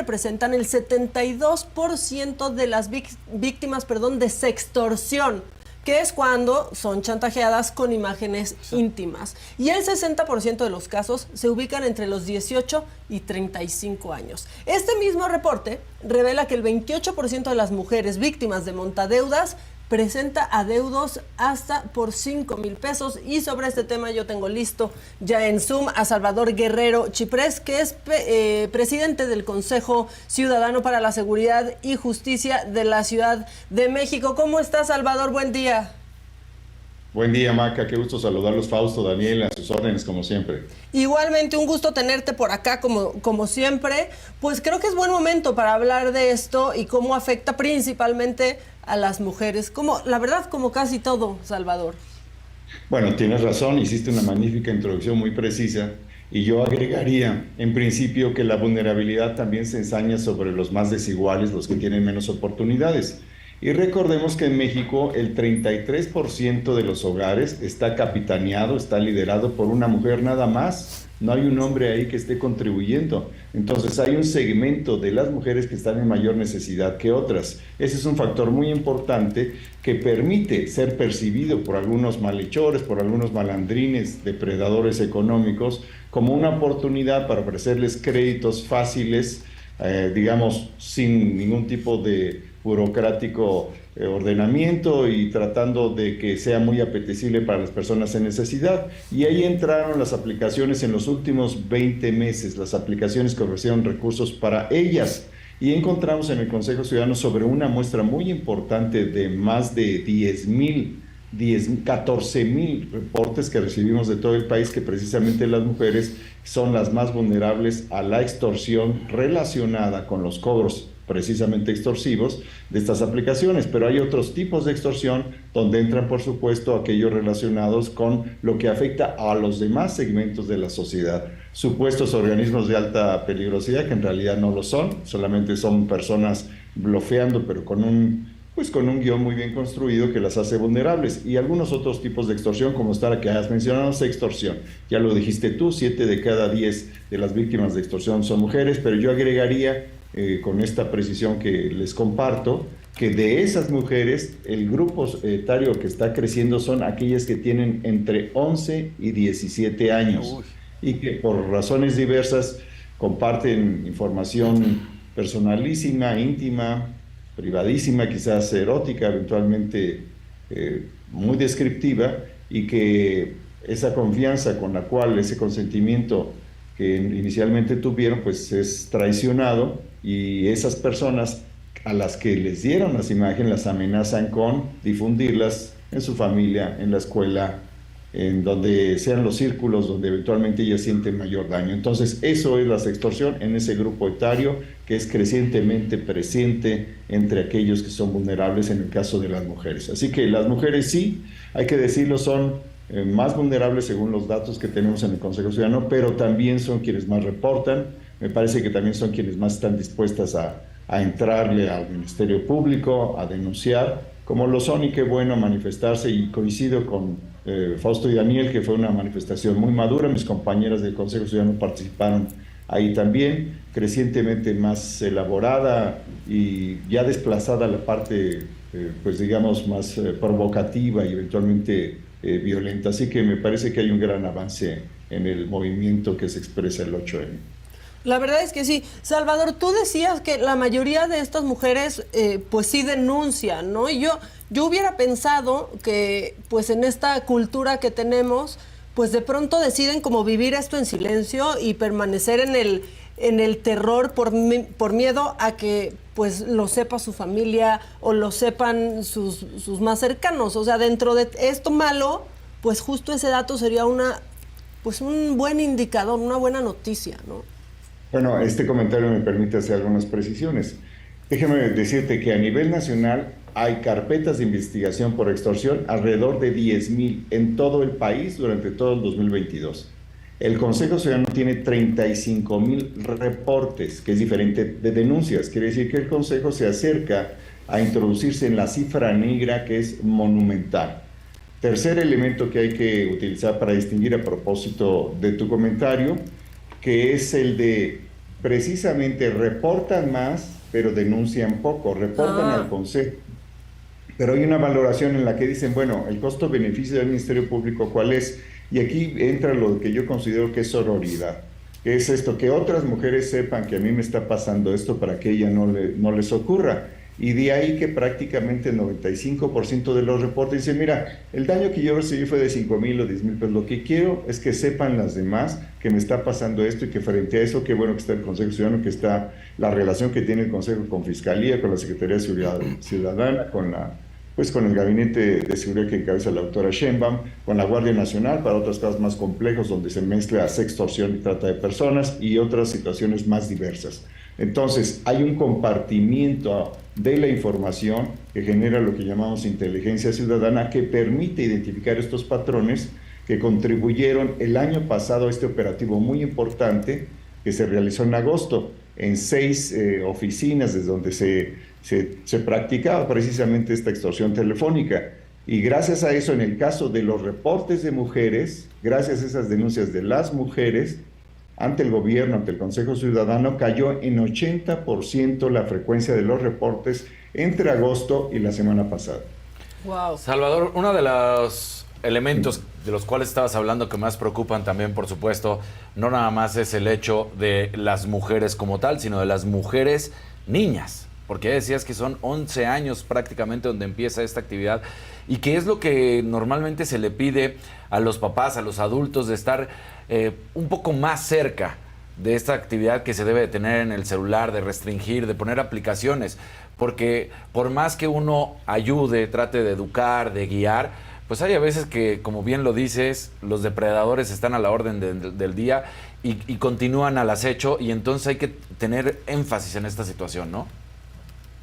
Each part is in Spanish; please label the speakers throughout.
Speaker 1: representan el 72% de las víctimas, de sextorsión, que es cuando son chantajeadas con imágenes íntimas. Y el 60% de los casos se ubican entre los 18 y 35 años. Este mismo reporte revela que el 28% de las mujeres víctimas de montadeudas presenta adeudos hasta por 5,000 pesos. Y sobre este tema yo tengo listo ya en Zoom a Salvador Guerrero Chiprés, que es presidente del Consejo Ciudadano para la Seguridad y Justicia de la Ciudad de México. ¿Cómo está, Salvador? Buen día.
Speaker 2: Buen día, Maca, qué gusto saludarlos, Fausto, Daniel, a sus órdenes, como siempre.
Speaker 1: Igualmente, un gusto tenerte por acá, como siempre. Pues creo que es buen momento para hablar de esto y cómo afecta principalmente a las mujeres, la verdad, como casi todo, Salvador.
Speaker 2: Bueno, tienes razón, hiciste una magnífica introducción muy precisa, y yo agregaría, en principio, que la vulnerabilidad también se ensaña sobre los más desiguales, los que tienen menos oportunidades. Y recordemos que en México el 33% de los hogares está capitaneado, está liderado por una mujer nada más. No hay un hombre ahí que esté contribuyendo. Entonces hay un segmento de las mujeres que están en mayor necesidad que otras. Ese es un factor muy importante que permite ser percibido por algunos malhechores, por algunos malandrines, depredadores económicos, como una oportunidad para ofrecerles créditos fáciles, digamos, sin ningún tipo de burocrático ordenamiento, y tratando de que sea muy apetecible para las personas en necesidad. Y ahí entraron las aplicaciones en los últimos 20 meses, las aplicaciones que ofrecieron recursos para ellas. Y encontramos en el Consejo Ciudadano sobre una muestra muy importante de más de 14,000 reportes que recibimos de todo el país, que precisamente las mujeres son las más vulnerables a la extorsión relacionada con los cobros precisamente extorsivos de estas aplicaciones. Pero hay otros tipos de extorsión donde entran, por supuesto, aquellos relacionados con lo que afecta a los demás segmentos de la sociedad. Supuestos organismos de alta peligrosidad, que en realidad no lo son, solamente son personas blofeando, pero con un guión muy bien construido que las hace vulnerables. Y algunos otros tipos de extorsión, como esta la que has mencionado, sextorsión. Ya lo dijiste tú, 7 de cada 10 de las víctimas de extorsión son mujeres, pero yo agregaría, con esta precisión que les comparto, que de esas mujeres el grupo etario que está creciendo son aquellas que tienen entre 11 y 17 años. Uy. Y que por razones diversas comparten información personalísima, íntima, privadísima, quizás erótica, eventualmente muy descriptiva, y que esa confianza con la cual ese consentimiento que inicialmente tuvieron, pues es traicionado, y esas personas a las que les dieron las imágenes las amenazan con difundirlas en su familia, en la escuela, en donde sean los círculos donde eventualmente ellas sienten mayor daño. Entonces eso es la sextorsión en ese grupo etario que es crecientemente presente entre aquellos que son vulnerables, en el caso de las mujeres. Así que las mujeres, sí, hay que decirlo, son más vulnerables según los datos que tenemos en el Consejo Ciudadano, pero también son quienes más reportan. Me parece que también son quienes más están dispuestas a entrarle al Ministerio Público, a denunciar, como lo son, y qué bueno manifestarse. Y coincido con Fausto y Daniel, que fue una manifestación muy madura. Mis compañeras del Consejo Ciudadano participaron ahí también, crecientemente más elaborada y ya desplazada la parte, pues digamos, más provocativa y eventualmente violenta. Así que me parece que hay un gran avance en el movimiento que se expresa el 8M.
Speaker 1: La verdad es que sí. Salvador, tú decías que la mayoría de estas mujeres pues sí denuncian, ¿no? Y yo hubiera pensado que pues en esta cultura que tenemos, pues de pronto deciden como vivir esto en silencio y permanecer en el terror por miedo a que pues lo sepa su familia o lo sepan sus más cercanos. O sea, dentro de esto malo, pues justo ese dato sería un buen indicador, una buena noticia, ¿no?
Speaker 2: Bueno, este comentario me permite hacer algunas precisiones. Déjeme decirte que a nivel nacional hay carpetas de investigación por extorsión, alrededor de 10,000 en todo el país durante todo el 2022. El Consejo Ciudadano tiene 35,000 reportes, que es diferente de denuncias. Quiere decir que el Consejo se acerca a introducirse en la cifra negra, que es monumental. Tercer elemento que hay que utilizar para distinguir, a propósito de tu comentario, que es el de precisamente reportan más, pero denuncian poco, reportan al consejo. Pero hay una valoración en la que dicen, bueno, el costo-beneficio del Ministerio Público, ¿cuál es? Y aquí entra lo que yo considero que es sororidad, que es esto, que otras mujeres sepan que a mí me está pasando esto para que ella no les ocurra. Y de ahí que prácticamente el 95% de los reportes dicen, mira, el daño que yo recibí fue de 5,000 o 10,000 pesos. Lo que quiero es que sepan las demás que me está pasando esto y que frente a eso, qué bueno que está el Consejo Ciudadano, que está la relación que tiene el Consejo con Fiscalía, con la Secretaría de Seguridad Ciudadana, con el Gabinete de Seguridad que encabeza la doctora Sheinbaum, con la Guardia Nacional para otros casos más complejos donde se mezcla sextorsión y trata de personas y otras situaciones más diversas. Entonces, hay un compartimiento de la información que genera lo que llamamos inteligencia ciudadana, que permite identificar estos patrones que contribuyeron el año pasado a este operativo muy importante que se realizó en agosto en 6 oficinas desde donde se practicaba precisamente esta extorsión telefónica. Y gracias a eso, en el caso de los reportes de mujeres, gracias a esas denuncias de las mujeres, ante el gobierno, ante el Consejo Ciudadano, cayó en 80% la frecuencia de los reportes entre agosto y la semana pasada.
Speaker 1: Wow.
Speaker 3: Salvador, uno de los elementos de los cuales estabas hablando que más preocupan también, por supuesto, no nada más es el hecho de las mujeres como tal, sino de las mujeres niñas. Porque decías que son 11 años prácticamente donde empieza esta actividad y que es lo que normalmente se le pide a los papás, a los adultos, de estar un poco más cerca de esta actividad que se debe de tener en el celular, de restringir, de poner aplicaciones, porque por más que uno ayude, trate de educar, de guiar, pues hay a veces que, como bien lo dices, los depredadores están a la orden del día y continúan al acecho, y entonces hay que tener énfasis en esta situación, ¿no?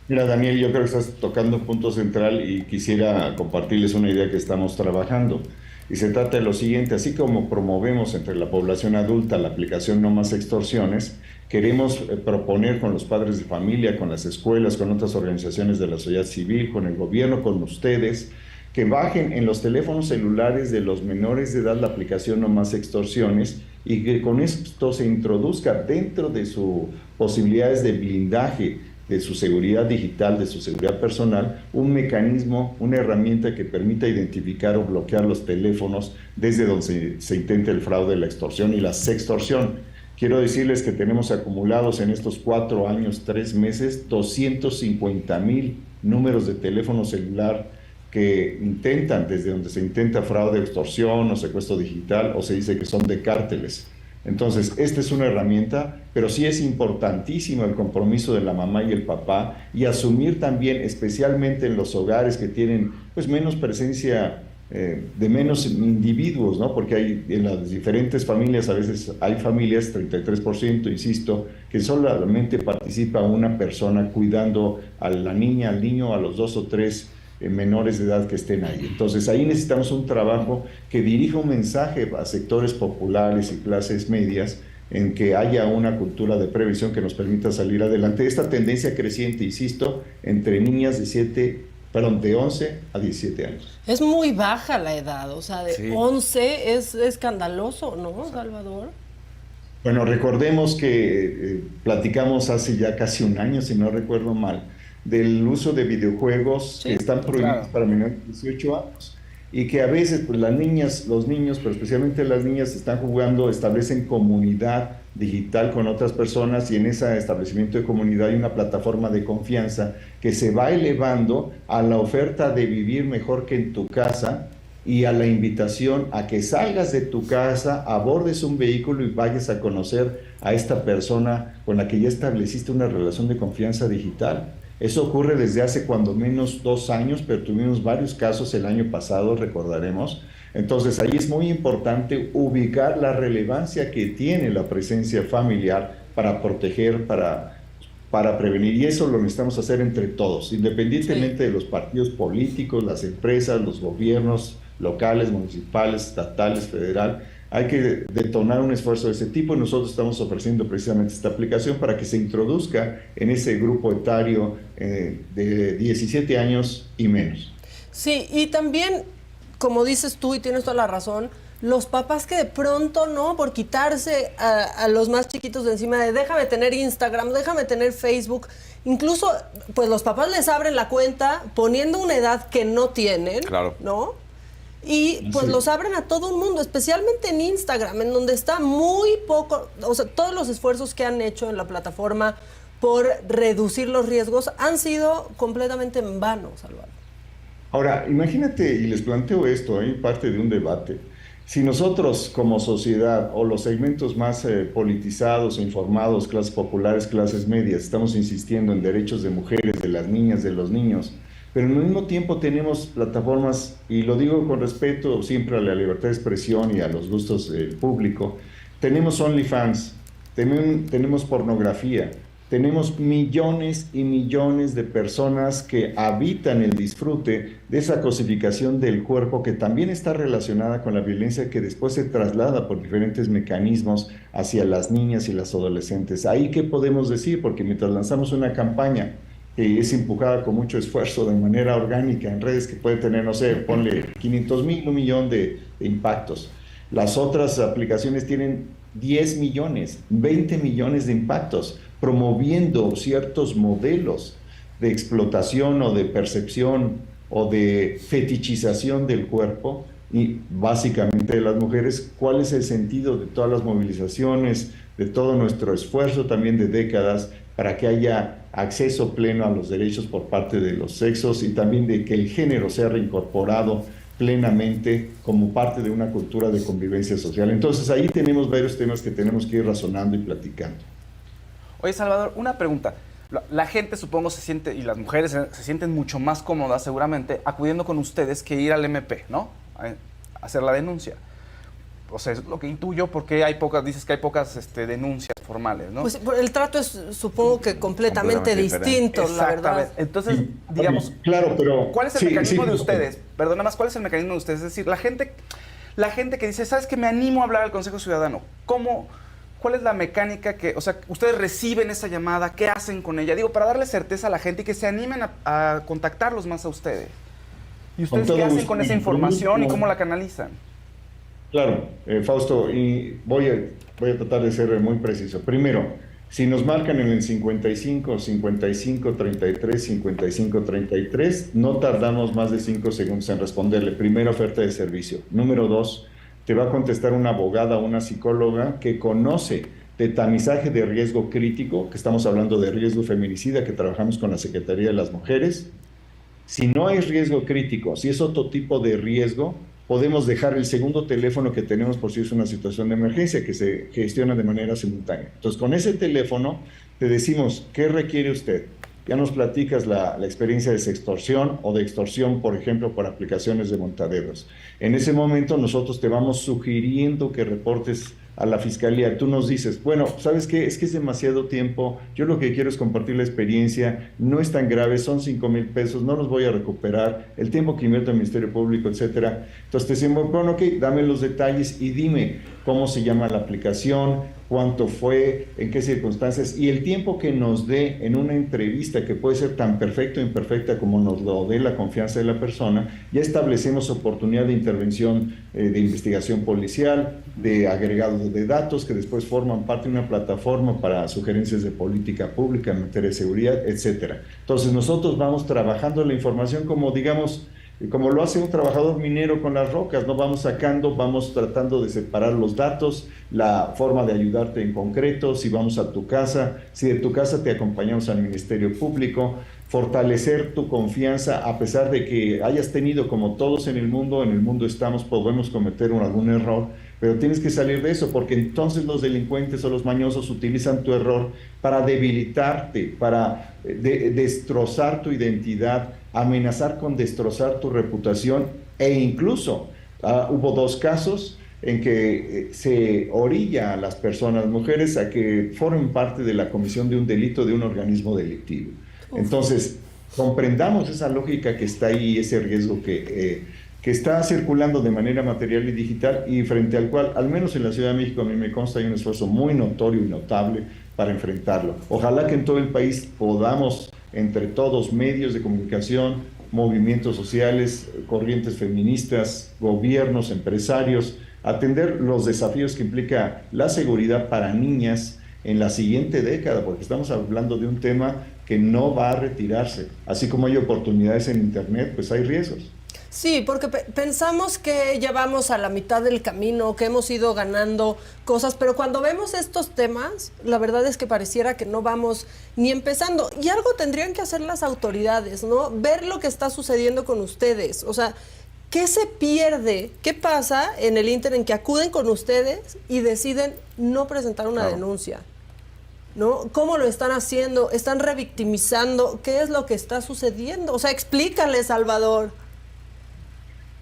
Speaker 2: Mira, Daniel, yo creo que estás tocando un punto central y quisiera compartirles una idea que estamos trabajando. Y se trata de lo siguiente: así como promovemos entre la población adulta la aplicación No Más Extorsiones, queremos proponer con los padres de familia, con las escuelas, con otras organizaciones de la sociedad civil, con el gobierno, con ustedes, que bajen en los teléfonos celulares de los menores de edad la aplicación No Más Extorsiones y que con esto se introduzca dentro de sus posibilidades de blindaje, de su seguridad digital, de su seguridad personal, un mecanismo, una herramienta que permita identificar o bloquear los teléfonos desde donde se intenta el fraude, la extorsión y la sextorsión. Quiero decirles que tenemos acumulados en estos 4 años, 3 meses, 250,000 números de teléfono celular que intentan, desde donde se intenta fraude, extorsión o secuestro digital, o se dice que son de cárteles. Entonces, esta es una herramienta, pero sí es importantísimo el compromiso de la mamá y el papá, y asumir también, especialmente en los hogares que tienen pues menos presencia de menos individuos, ¿no? Porque hay en las diferentes familias, a veces hay familias, 33%, insisto, que solamente participa una persona cuidando a la niña, al niño, a los 2 o 3 menores de edad que estén ahí. Entonces ahí necesitamos un trabajo que dirija un mensaje a sectores populares y clases medias, en que haya una cultura de prevención que nos permita salir adelante. Esta tendencia creciente, insisto, entre niñas de 11 a 17 años.
Speaker 1: Es muy baja la edad, o sea, de
Speaker 3: Sí.
Speaker 1: 11 es escandaloso, ¿no, Salvador?
Speaker 2: Bueno, recordemos que platicamos hace ya casi un año, si no recuerdo mal, del uso de videojuegos que están prohibidos para menores de 18 años, y que a veces pues, las niñas, los niños, pero especialmente las niñas, están jugando, establecen comunidad digital con otras personas, y en ese establecimiento de comunidad hay una plataforma de confianza que se va elevando a la oferta de vivir mejor que en tu casa, y a la invitación a que salgas de tu casa, abordes un vehículo y vayas a conocer a esta persona con la que ya estableciste una relación de confianza digital. Eso ocurre desde hace cuando menos 2 años, pero tuvimos varios casos el año pasado, recordaremos. Entonces ahí es muy importante ubicar la relevancia que tiene la presencia familiar para proteger, para prevenir, y eso lo necesitamos hacer entre todos, independientemente de los partidos políticos, las empresas, los gobiernos locales, municipales, estatales, federal. Hay que detonar un esfuerzo de ese tipo, y nosotros estamos ofreciendo precisamente esta aplicación para que se introduzca en ese grupo etario de 17 años y menos.
Speaker 1: Sí, y también, como dices tú, y tienes toda la razón, los papás que de pronto, ¿no? Por quitarse a los más chiquitos de encima de déjame tener Instagram, déjame tener Facebook. Incluso, pues los papás les abren la cuenta poniendo una edad que no tienen,
Speaker 3: Claro.
Speaker 1: ¿no? Y pues
Speaker 2: Sí.
Speaker 1: los abren a todo el mundo, especialmente en Instagram, en donde está muy poco, o sea, todos los esfuerzos que han hecho en la plataforma por reducir los riesgos han sido completamente en vano, Salvador.
Speaker 2: Ahora, imagínate, y les planteo esto, hay parte de un debate. Si nosotros como sociedad o los segmentos más politizados, informados, clases populares, clases medias, estamos insistiendo en derechos de mujeres, de las niñas, de los niños, pero al mismo tiempo tenemos plataformas, y lo digo con respeto siempre a la libertad de expresión y a los gustos del público, tenemos OnlyFans, tenemos pornografía, tenemos millones y millones de personas que habitan el disfrute de esa cosificación del cuerpo que también está relacionada con la violencia que después se traslada por diferentes mecanismos hacia las niñas y las adolescentes. ¿Ahí qué podemos decir? Porque mientras lanzamos una campaña que es empujada con mucho esfuerzo de manera orgánica en redes que puede tener, no sé, ponle 500,000, 1,000,000 de impactos. Las otras aplicaciones tienen 10 millones, 20 millones de impactos, promoviendo ciertos modelos de explotación o de percepción o de fetichización del cuerpo y básicamente de las mujeres. ¿Cuál es el sentido de todas las movilizaciones, de todo nuestro esfuerzo también de décadas para que haya acceso pleno a los derechos por parte de los sexos y también de que el género sea reincorporado plenamente como parte de una cultura de convivencia social? Entonces ahí tenemos varios temas que tenemos que ir razonando y platicando.
Speaker 4: Oye, Salvador, una pregunta. La gente, supongo, se siente, y las mujeres se sienten mucho más cómodas, seguramente, acudiendo con ustedes que ir al MP, ¿no? A hacer la denuncia. O sea, es lo que intuyo, porque hay pocas, dices que hay pocas denuncias formales, ¿no?
Speaker 1: Pues el trato es, supongo que completamente distinto, la verdad.
Speaker 4: Exactamente. Entonces, digamos,
Speaker 2: claro, pero
Speaker 4: ¿cuál es el
Speaker 2: sí,
Speaker 4: mecanismo
Speaker 2: sí,
Speaker 4: de ustedes? Perdón, nada más, ¿cuál es el mecanismo de ustedes? Es decir, la gente que dice, ¿sabes qué? Me animo a hablar al Consejo Ciudadano. ¿Cuál es la mecánica que, o sea, ustedes reciben esa llamada? ¿Qué hacen con ella? Digo, para darle certeza a la gente y que se animen a contactarlos más a ustedes. ¿Y ustedes qué hacen con esa información y cómo la canalizan?
Speaker 2: Claro, Fausto, y voy a tratar de ser muy preciso. Primero, si nos marcan en el 55 55 33 55 33, no tardamos más de 5 segundos en responderle. Primera oferta de servicio. Número 2, te va a contestar una abogada o una psicóloga que conoce de tamizaje de riesgo crítico, que estamos hablando de riesgo feminicida, que trabajamos con la Secretaría de las Mujeres. Si no hay riesgo crítico, si es otro tipo de riesgo, podemos dejar el segundo teléfono que tenemos por si es una situación de emergencia que se gestiona de manera simultánea. Entonces, con ese teléfono te decimos, ¿qué requiere usted? Ya nos platicas la experiencia de sextorsión o de extorsión, por ejemplo, por aplicaciones de montaderos. En ese momento nosotros te vamos sugiriendo que reportes a la fiscalía. Tú nos dices, bueno, ¿sabes qué? Es que es demasiado tiempo, yo lo que quiero es compartir la experiencia, no es tan grave, son 5,000 pesos, no los voy a recuperar, el tiempo que invierto en el Ministerio Público, etcétera. Entonces te decimos, bueno, ok, dame los detalles y dime cómo se llama la aplicación, cuánto fue, en qué circunstancias, y el tiempo que nos dé en una entrevista, que puede ser tan perfecta o imperfecta como nos lo dé la confianza de la persona, ya establecemos oportunidad de intervención de investigación policial, de agregado de datos que después forman parte de una plataforma para sugerencias de política pública en materia de seguridad, etcétera. Entonces nosotros vamos trabajando la información como, digamos, como lo hace un trabajador minero con las rocas, ¿no? Vamos sacando, vamos tratando de separar los datos, la forma de ayudarte en concreto, si vamos a tu casa, si de tu casa te acompañamos al Ministerio Público, fortalecer tu confianza a pesar de que hayas tenido, como todos en el mundo estamos, podemos cometer algún error, pero tienes que salir de eso, porque entonces los delincuentes o los mañosos utilizan tu error para debilitarte, para destrozar tu identidad, amenazar con destrozar tu reputación, e incluso hubo 2 casos en que se orilla a las personas, mujeres, a que formen parte de la comisión de un delito de un organismo delictivo. Entonces, comprendamos esa lógica que está ahí, ese riesgo que está circulando de manera material y digital, y frente al cual, al menos en la Ciudad de México, a mí me consta, hay un esfuerzo muy notorio y notable para enfrentarlo. Ojalá que en todo el país podamos, entre todos, medios de comunicación, movimientos sociales, corrientes feministas, gobiernos, empresarios, atender los desafíos que implica la seguridad para niñas en la siguiente década, porque estamos hablando de un tema que no va a retirarse. Así como hay oportunidades en Internet, pues hay riesgos.
Speaker 1: Sí, porque pensamos que ya vamos a la mitad del camino, que hemos ido ganando cosas, pero cuando vemos estos temas, la verdad es que pareciera que no vamos ni empezando. Y algo tendrían que hacer las autoridades, ¿no? Ver lo que está sucediendo con ustedes. O sea, ¿qué se pierde? ¿Qué pasa en el ínter en que acuden con ustedes y deciden no presentar una denuncia? ¿No? ¿Cómo lo están haciendo? ¿Están revictimizando? ¿Qué es lo que está sucediendo? O sea, explícale, Salvador.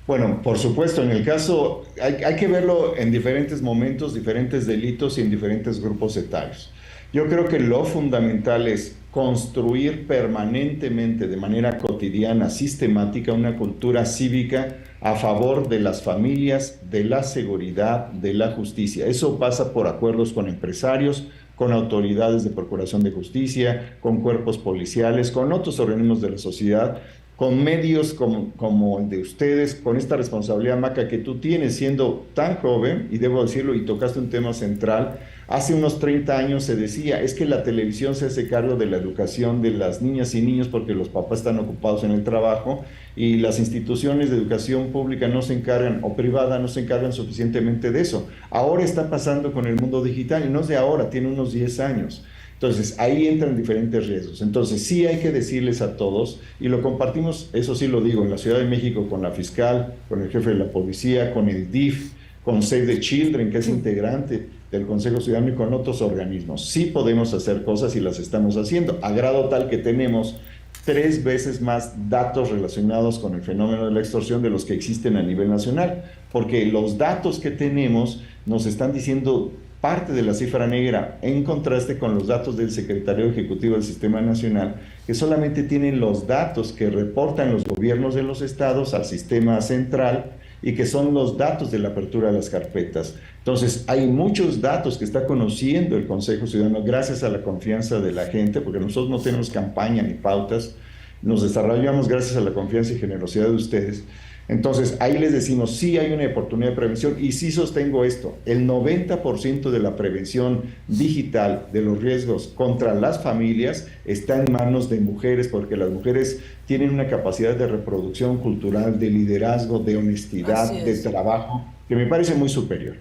Speaker 2: Bueno, por supuesto, en el caso, hay que verlo en diferentes momentos, diferentes delitos y en diferentes grupos etarios. Yo creo que lo fundamental es construir permanentemente, de manera cotidiana, sistemática, una cultura cívica a favor de las familias, de la seguridad, de la justicia. Eso pasa por acuerdos con empresarios, con autoridades de procuración de justicia, con cuerpos policiales, con otros organismos de la sociedad, con medios como el de ustedes, con esta responsabilidad, Maca, que tú tienes siendo tan joven, y debo decirlo, y tocaste un tema central. Hace unos 30 años se decía, es que la televisión se hace cargo de la educación de las niñas y niños porque los papás están ocupados en el trabajo y las instituciones de educación pública no se encargan, o privada, no se encargan suficientemente de eso. Ahora está pasando con el mundo digital, y no es de ahora, tiene unos 10 años. Entonces, ahí entran diferentes riesgos. Entonces, sí hay que decirles a todos, y lo compartimos, eso sí lo digo, en la Ciudad de México con la fiscal, con el jefe de la policía, con el DIF, con Save the Children, que es integrante del Consejo Ciudadano, y con otros organismos. Sí podemos hacer cosas y las estamos haciendo, a grado tal que tenemos 3 veces más datos relacionados con el fenómeno de la extorsión de los que existen a nivel nacional, porque los datos que tenemos nos están diciendo parte de la cifra negra, en contraste con los datos del Secretario Ejecutivo del Sistema Nacional, que solamente tienen los datos que reportan los gobiernos de los estados al sistema central y que son los datos de la apertura de las carpetas. Entonces, hay muchos datos que está conociendo el Consejo Ciudadano gracias a la confianza de la gente, porque nosotros no tenemos campaña ni pautas, nos desarrollamos gracias a la confianza y generosidad de ustedes. Entonces, ahí les decimos, sí hay una oportunidad de prevención, y sí sostengo esto, el 90% de la prevención digital de los riesgos contra las familias está en manos de mujeres, porque las mujeres tienen una capacidad de reproducción cultural, de liderazgo, de honestidad, de trabajo, que me parece muy superior.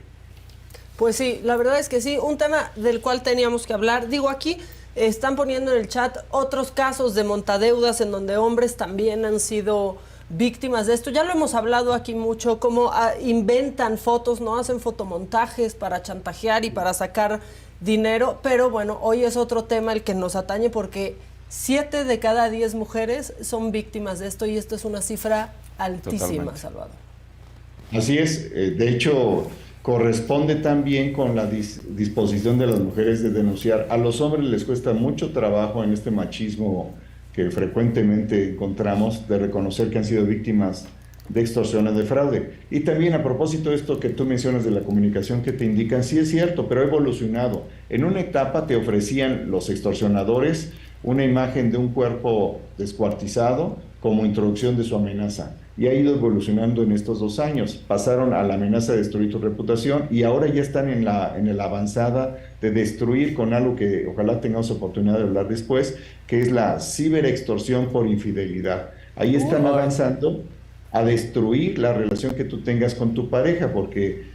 Speaker 1: Pues sí, la verdad es que sí, un tema del cual teníamos que hablar. Digo, aquí están poniendo en el chat otros casos de montadeudas en donde hombres también han sido víctimas de esto. Ya lo hemos hablado aquí mucho, cómo inventan fotos, ¿no? Hacen fotomontajes para chantajear y para sacar dinero, pero bueno, hoy es otro tema el que nos atañe, porque 7 de cada 10 mujeres son víctimas de esto, y esto es una cifra altísima. Totalmente. Salvador.
Speaker 2: Así es, de hecho, corresponde también con la disposición de las mujeres de denunciar. A los hombres les cuesta mucho trabajo en este machismo que frecuentemente encontramos, de reconocer que han sido víctimas de extorsión, de fraude. Y también, a propósito de esto que tú mencionas de la comunicación que te indican, sí es cierto, pero ha evolucionado. En una etapa te ofrecían los extorsionadores una imagen de un cuerpo descuartizado como introducción de su amenaza, y ha ido evolucionando en estos 2 años. Pasaron a la amenaza de destruir tu reputación, y ahora ya están en la avanzada de destruir, con algo que ojalá tengamos oportunidad de hablar después, que es la ciberextorsión por infidelidad. Ahí están avanzando a destruir la relación que tú tengas con tu pareja, porque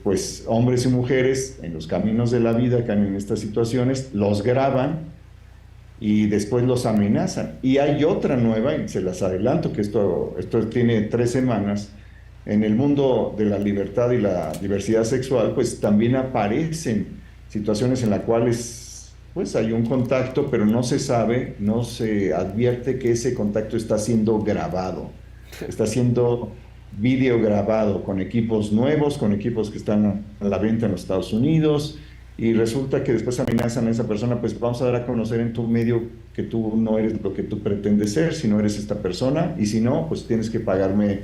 Speaker 2: pues hombres y mujeres en los caminos de la vida caen en estas situaciones, los graban y después los amenazan. Y hay otra nueva, y se las adelanto, que esto tiene 3 semanas, en el mundo de la libertad y la diversidad sexual, pues también aparecen situaciones en las cuales pues hay un contacto, pero no se sabe, no se advierte que ese contacto está siendo grabado, está siendo videograbado con equipos nuevos, con equipos que están a la venta en los Estados Unidos, y resulta que después amenazan a esa persona, pues vamos a dar a conocer en tu medio que tú no eres lo que tú pretendes ser, si no eres esta persona, y si no, pues tienes que pagarme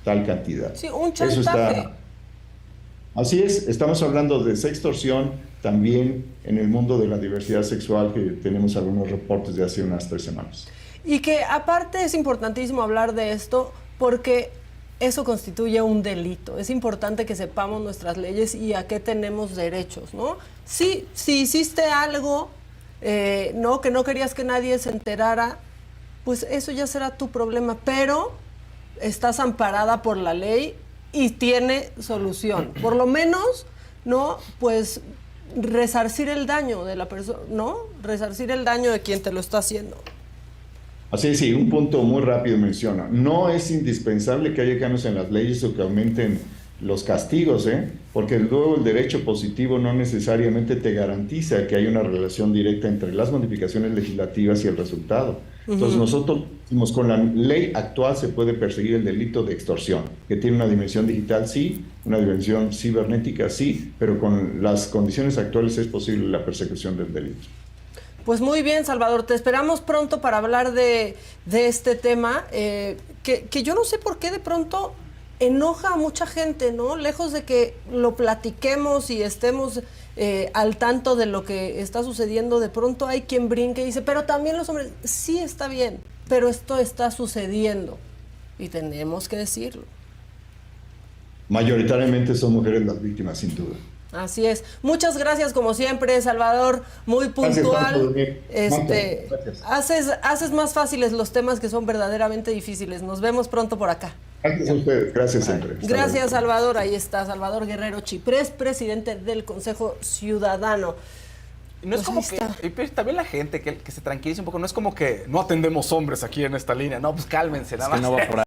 Speaker 2: tal cantidad.
Speaker 1: Sí, un chantaje.
Speaker 2: Eso está. Así es, estamos hablando de sextorsión también en el mundo de la diversidad sexual, que tenemos algunos reportes de hace unas 3 semanas.
Speaker 1: Y que aparte es importantísimo hablar de esto, porque eso constituye un delito. Es importante que sepamos nuestras leyes y a qué tenemos derechos, ¿no? Sí, si hiciste algo, no, que no querías que nadie se enterara, pues eso ya será tu problema, pero estás amparada por la ley y tiene solución. Por lo menos, ¿no? Pues resarcir el daño de la persona, ¿no? Resarcir el daño de quien te lo está haciendo.
Speaker 2: Así es, sí, un punto muy rápido menciona. No es indispensable que haya cambios en las leyes o que aumenten los castigos, porque luego el derecho positivo no necesariamente te garantiza que haya una relación directa entre las modificaciones legislativas y el resultado. Entonces nosotros decimos, con la ley actual se puede perseguir el delito de extorsión, que tiene una dimensión digital, sí, una dimensión cibernética, sí, pero con las condiciones actuales es posible la persecución del delito.
Speaker 1: Pues muy bien, Salvador, te esperamos pronto para hablar de este tema, que yo no sé por qué de pronto enoja a mucha gente, ¿no? Lejos de que lo platiquemos y estemos al tanto de lo que está sucediendo, de pronto hay quien brinque y dice, pero también los hombres, sí está bien, pero esto está sucediendo y tenemos que decirlo.
Speaker 2: Mayoritariamente son mujeres las víctimas, sin duda.
Speaker 1: Así es. Muchas gracias, como siempre, Salvador, muy puntual. Haces más fáciles los temas que son verdaderamente difíciles. Nos vemos pronto por acá.
Speaker 2: Gracias a ustedes, gracias siempre.
Speaker 1: Gracias, Salvador. Ahí está Salvador Guerrero Chiprés, presidente del Consejo Ciudadano.
Speaker 4: No es como que, pero también la gente que se tranquilice un poco, no es como que no atendemos hombres aquí en esta línea, no, pues cálmense, nada más.
Speaker 3: No va por ahí.